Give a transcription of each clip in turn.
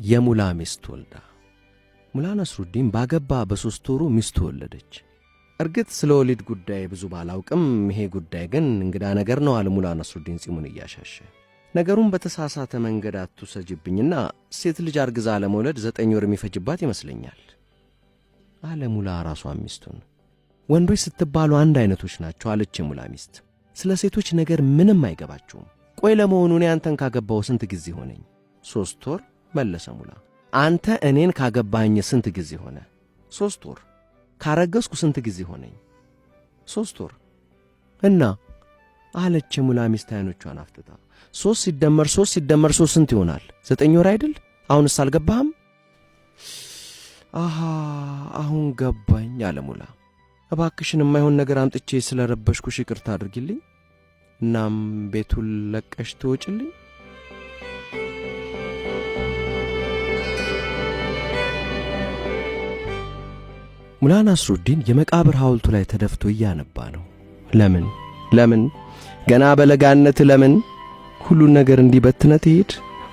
የሙላ ሚስት ወልዳ። ሙላ ነስሩዲን ባገባ በ3 ወሩ ሚስት ወለደች። እርግጥ ስለ ወሊድ ጉዳይ ብዙ ባላውቅም ይሄ ጉዳይ ግን እንግዳ ነገር ነው አለ ሙላ ነስሩዲን ጺሙን እያሻሸ። ነገሩን በተሳሳተ መንገድ አትውሰጅብኝና ሴት ልጅ አርግዛ ለመውለድ 9 ወር የሚፈጅባት ይመስለኛል አለ ሙላ ራሷን ሚስቱን። ወንዶች ስትባሉ አንድ አይነቶች ናቸው አለች ሙላ ሚስት። ስለ ሴቶች ነገር ምንም አይገባቸውም። ቆይ ለመሆኑ እኔ አንተን ካገባው ስንት ጊዜ ሆነኝ? 3 ወር መለሰ ሙላ። አንተ እኔን ካገባኝ ስንት ጊዜ ሆነ? 3 ወር። ካረገዝኩ ስንት ጊዜ ሆነኝ? 3 ወር። እና አለች ሙላ ሚስት አይኖቿን አፍጥጣ። 3 ሲደመር 3 ሲደመር 3 ስንት ይሆናል? 9 ወር አይደል? አሁንስ አልገባህም? አሁን ገባኝ አለ ሙላ። እባክሽን የማይሆን ነገር አምጥቼ ስለረበሽኩሽ ይቅርታ አድርጊልኝ። እናም ቤቱን ለቀሽ ትወጪልኝ። ሙላ ነስሩዲን የመቃብር ሐውልቱ ላይ ተደፍቶ እያነባ ነው። ለምን ገና በለጋነት ለምን ሁሉን ነገር እንዲበትነት ትሄድ?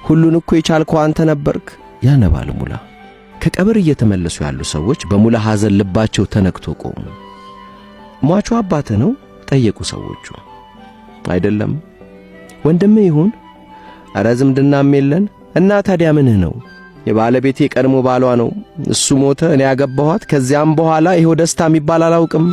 ሁሉን እኮ የቻልከው አንተ ነበርክ ያነባል ሙላ። ከቀብር እየተመለሱ ያሉ ሰዎች በሙላ ሐዘን ልባቸው ተነክቶ ቆሙ። ሟቹ አባትህ ነው ጠየቁ ሰዎቹ። አይደለም። ወንድምህ ይሁን? ኧረ ዝምድናም የለን። እና ታዲያ ምንህ ነው? የባለቤቴ ቀድሞ ባሏ ነው። እሱ ሞተ፣ እኔ ያገባኋት። ከዚያም በኋላ ይሄው ደስታ የሚባል አላውቅም።